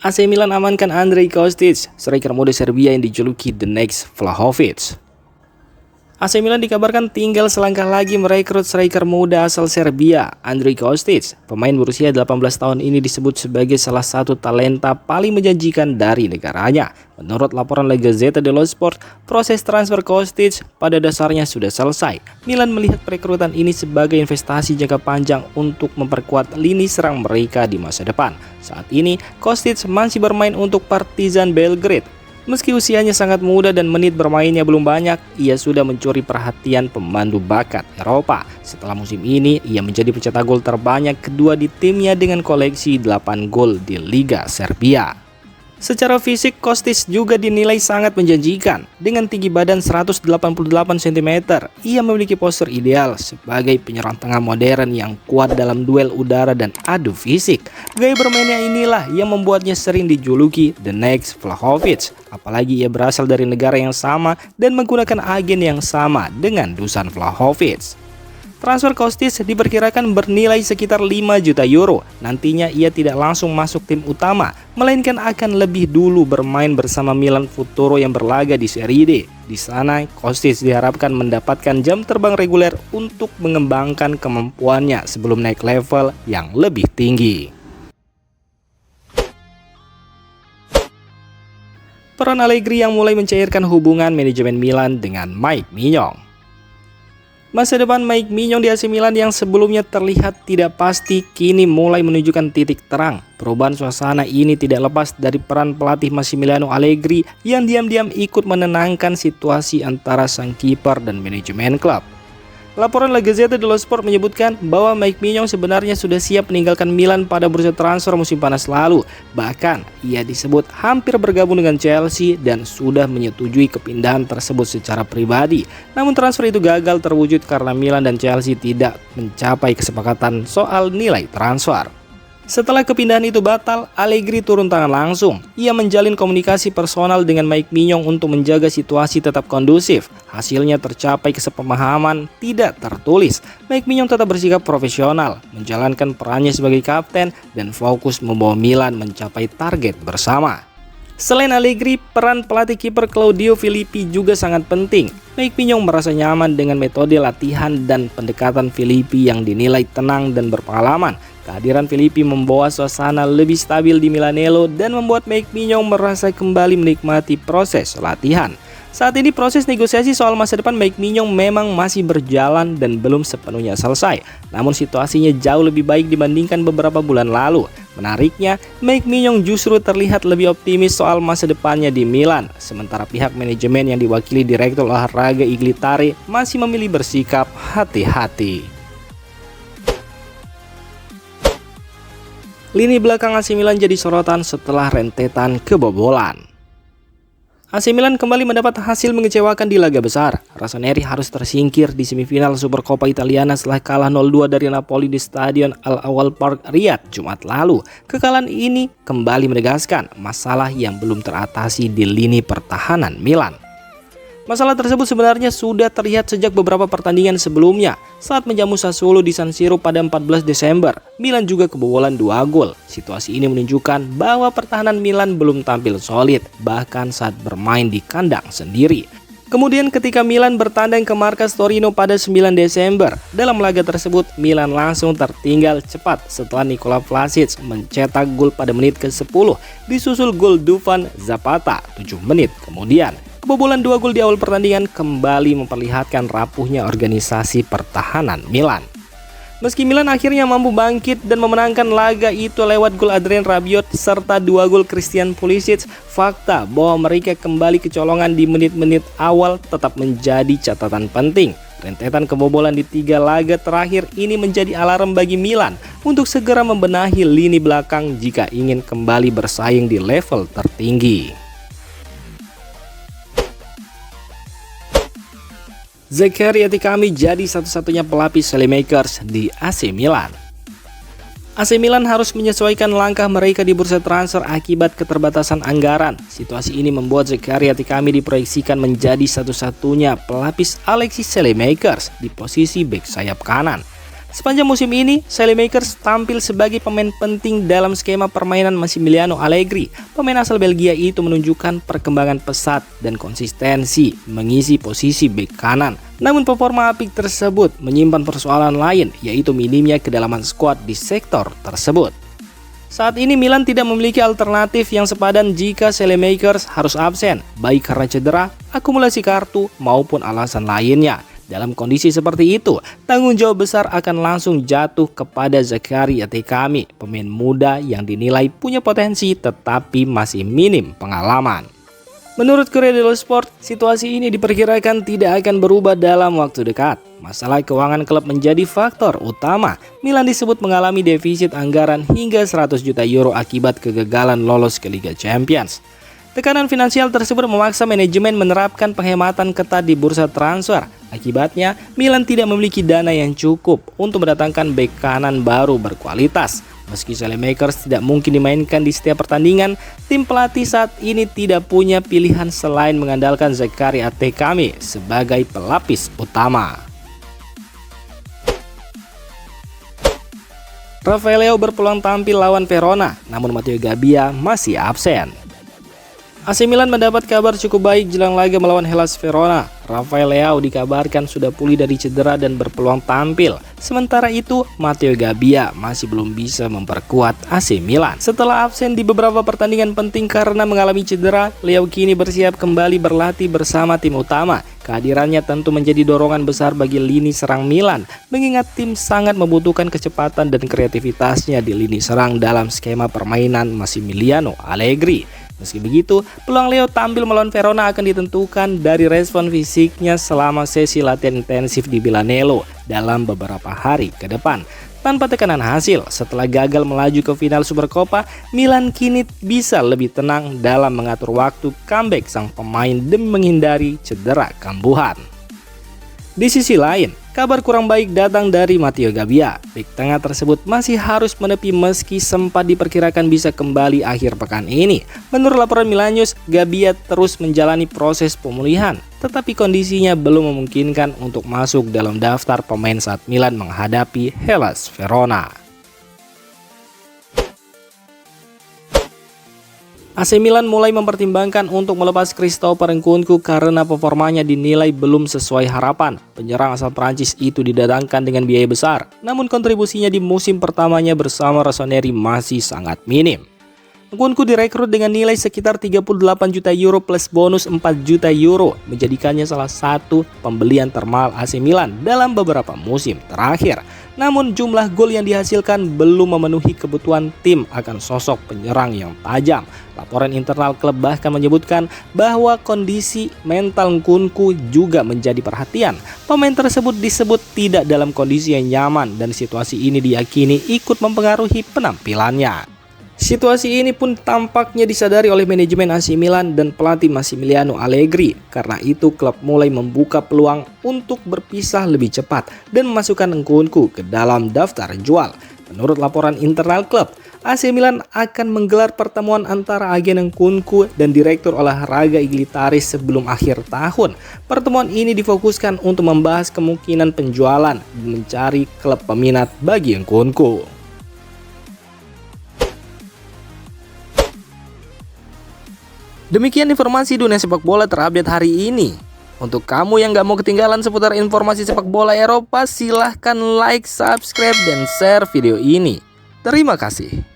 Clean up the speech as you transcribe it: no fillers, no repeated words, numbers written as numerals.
AC Milan amankan Andrej Kostic, striker muda Serbia yang dijuluki The Next Vlahovic. AC Milan dikabarkan tinggal selangkah lagi merekrut striker muda asal Serbia, Andrej Kostic. Pemain berusia 18 tahun ini disebut sebagai salah satu talenta paling menjanjikan dari negaranya. Menurut laporan La Gazzetta dello Sport, proses transfer Kostic pada dasarnya sudah selesai. Milan melihat perekrutan ini sebagai investasi jangka panjang untuk memperkuat lini serang mereka di masa depan. Saat ini, Kostic masih bermain untuk Partizan Belgrade. Meski usianya sangat muda dan menit bermainnya belum banyak, ia sudah mencuri perhatian pemandu bakat Eropa. Setelah musim ini, ia menjadi pencetak gol terbanyak kedua di timnya dengan koleksi 8 gol di Liga Serbia. Secara fisik, Kostic juga dinilai sangat menjanjikan. Dengan tinggi badan 188 cm, ia memiliki postur ideal sebagai penyerang tengah modern yang kuat dalam duel udara dan adu fisik. Gaya bermainnya inilah yang membuatnya sering dijuluki The Next Vlahovic. Apalagi ia berasal dari negara yang sama dan menggunakan agen yang sama dengan Dusan Vlahovic. Transfer Kostic diperkirakan bernilai sekitar 5 juta euro. Nantinya ia tidak langsung masuk tim utama, melainkan akan lebih dulu bermain bersama Milan Futuro yang berlaga di Serie D. Di sana, Kostic diharapkan mendapatkan jam terbang reguler untuk mengembangkan kemampuannya sebelum naik level yang lebih tinggi. Peran Allegri yang mulai mencairkan hubungan manajemen Milan dengan Mike Maignan. Masa depan Mike Maignan di AC Milan yang sebelumnya terlihat tidak pasti kini mulai menunjukkan titik terang. Perubahan suasana ini tidak lepas dari peran pelatih Massimiliano Allegri yang diam-diam ikut menenangkan situasi antara sang kiper dan manajemen klub. Laporan La Gazzetta dello Sport menyebutkan bahwa Mike Maignan sebenarnya sudah siap meninggalkan Milan pada bursa transfer musim panas lalu. Bahkan, ia disebut hampir bergabung dengan Chelsea dan sudah menyetujui kepindahan tersebut secara pribadi. Namun transfer itu gagal terwujud karena Milan dan Chelsea tidak mencapai kesepakatan soal nilai transfer. Setelah kepindahan itu batal, Allegri turun tangan langsung. Ia menjalin komunikasi personal dengan Mike Maignan untuk menjaga situasi tetap kondusif. Hasilnya tercapai kesepemahaman tidak tertulis. Mike Maignan tetap bersikap profesional, menjalankan perannya sebagai kapten, dan fokus membawa Milan mencapai target bersama. Selain Allegri, peran pelatih kiper Claudio Filippi juga sangat penting. Mike Maignan merasa nyaman dengan metode latihan dan pendekatan Filippi yang dinilai tenang dan berpengalaman. Kehadiran Filippi membawa suasana lebih stabil di Milanello dan membuat Mike Maignan merasa kembali menikmati proses latihan. Saat ini proses negosiasi soal masa depan Mike Maignan memang masih berjalan dan belum sepenuhnya selesai. Namun situasinya jauh lebih baik dibandingkan beberapa bulan lalu. Menariknya, Mike Maignan justru terlihat lebih optimis soal masa depannya di Milan. Sementara pihak manajemen yang diwakili Direktur Olahraga Iglitare masih memilih bersikap hati-hati. Lini belakang AC Milan jadi sorotan setelah rentetan kebobolan. AC Milan kembali mendapat hasil mengecewakan di laga besar. Rossoneri harus tersingkir di semifinal Supercoppa Italiana setelah kalah 0-2 dari Napoli di Stadion Al-Awwal Park, Riyadh, Jumat lalu. Kekalahan ini kembali menegaskan masalah yang belum teratasi di lini pertahanan Milan. Masalah tersebut sebenarnya sudah terlihat sejak beberapa pertandingan sebelumnya. Saat menjamu Sassuolo di San Siro pada 14 Desember, Milan juga kebobolan 2 gol. Situasi ini menunjukkan bahwa pertahanan Milan belum tampil solid, bahkan saat bermain di kandang sendiri. Kemudian ketika Milan bertandang ke markas Torino pada 9 Desember, dalam laga tersebut Milan langsung tertinggal cepat setelah Nikola Vlasic mencetak gol pada menit ke-10, disusul gol Dufan Zapata 7 menit kemudian. Kebobolan 2 gol di awal pertandingan kembali memperlihatkan rapuhnya organisasi pertahanan Milan. Meski Milan akhirnya mampu bangkit dan memenangkan laga itu lewat gol Adrien Rabiot serta 2 gol Christian Pulisic, fakta bahwa mereka kembali kecolongan di menit-menit awal tetap menjadi catatan penting. Rentetan kebobolan di 3 laga terakhir ini menjadi alarm bagi Milan untuk segera membenahi lini belakang jika ingin kembali bersaing di level tertinggi. Zachary Etikami jadi satu-satunya pelapis Selemakers di AC Milan. AC Milan harus menyesuaikan langkah mereka di bursa transfer akibat keterbatasan anggaran. Situasi ini membuat Zachary Etikami diproyeksikan menjadi satu-satunya pelapis Alexis Selemakers di posisi bek sayap kanan. Sepanjang musim ini, Saelemaekers tampil sebagai pemain penting dalam skema permainan Massimiliano Allegri. Pemain asal Belgia itu menunjukkan perkembangan pesat dan konsistensi mengisi posisi bek kanan. Namun performa apik tersebut menyimpan persoalan lain, yaitu minimnya kedalaman skuad di sektor tersebut. Saat ini Milan tidak memiliki alternatif yang sepadan jika Saelemaekers harus absen, baik karena cedera, akumulasi kartu, maupun alasan lainnya. Dalam kondisi seperti itu, tanggung jawab besar akan langsung jatuh kepada Zakaria Tekami, pemain muda yang dinilai punya potensi tetapi masih minim pengalaman. Menurut Corriere dello Sport, situasi ini diperkirakan tidak akan berubah dalam waktu dekat. Masalah keuangan klub menjadi faktor utama. Milan disebut mengalami defisit anggaran hingga 100 juta euro akibat kegagalan lolos ke Liga Champions. Tekanan finansial tersebut memaksa manajemen menerapkan penghematan ketat di bursa transfer. Akibatnya, Milan tidak memiliki dana yang cukup untuk mendatangkan bek kanan baru berkualitas. Meski Saelemaekers tidak mungkin dimainkan di setiap pertandingan, tim pelatih saat ini tidak punya pilihan selain mengandalkan Zakaria Tekami sebagai pelapis utama. Rafael Leao berpeluang tampil lawan Verona, namun Matteo Gabbia masih absen. AC Milan mendapat kabar cukup baik jelang laga melawan Hellas Verona. Rafael Leao dikabarkan sudah pulih dari cedera dan berpeluang tampil. Sementara itu, Matteo Gabbia masih belum bisa memperkuat AC Milan. Setelah absen di beberapa pertandingan penting karena mengalami cedera, Leao kini bersiap kembali berlatih bersama tim utama. Kehadirannya tentu menjadi dorongan besar bagi lini serang Milan, mengingat tim sangat membutuhkan kecepatan dan kreativitasnya di lini serang dalam skema permainan Massimiliano Allegri. Meski begitu, peluang Leo tampil melawan Verona akan ditentukan dari respon fisiknya selama sesi latihan intensif di Milanello dalam beberapa hari ke depan. Tanpa tekanan hasil, setelah gagal melaju ke final Supercoppa, Milan kini bisa lebih tenang dalam mengatur waktu comeback sang pemain demi menghindari cedera kambuhan. Di sisi lain, kabar kurang baik datang dari Matteo Gabbia. Bek tengah tersebut masih harus menepi meski sempat diperkirakan bisa kembali akhir pekan ini. Menurut laporan Milanews, Gabbia terus menjalani proses pemulihan, tetapi kondisinya belum memungkinkan untuk masuk dalam daftar pemain saat Milan menghadapi Hellas Verona. AC Milan mulai mempertimbangkan untuk melepas Christopher Nkunku karena performanya dinilai belum sesuai harapan. Penyerang asal Prancis itu didatangkan dengan biaya besar, namun kontribusinya di musim pertamanya bersama Rossoneri masih sangat minim. Nkunku direkrut dengan nilai sekitar 38 juta euro plus bonus 4 juta euro, menjadikannya salah satu pembelian termahal AC Milan dalam beberapa musim terakhir. Namun jumlah gol yang dihasilkan belum memenuhi kebutuhan tim akan sosok penyerang yang tajam. Laporan internal klub bahkan menyebutkan bahwa kondisi mental Nkunku juga menjadi perhatian. Pemain tersebut disebut tidak dalam kondisi yang nyaman dan situasi ini diyakini ikut mempengaruhi penampilannya. Situasi ini pun tampaknya disadari oleh manajemen AC Milan dan pelatih Massimiliano Allegri. Karena itu klub mulai membuka peluang untuk berpisah lebih cepat dan memasukkan Nkunku ke dalam daftar jual. Menurut laporan internal klub, AC Milan akan menggelar pertemuan antara agen Nkunku dan direktur olahraga Iglitaris sebelum akhir tahun. Pertemuan ini difokuskan untuk membahas kemungkinan penjualan dan mencari klub peminat bagi Nkunku. Demikian informasi dunia sepak bola terupdate hari ini. Untuk kamu yang gak mau ketinggalan seputar informasi sepak bola Eropa, silahkan like, subscribe, dan share video ini. Terima kasih.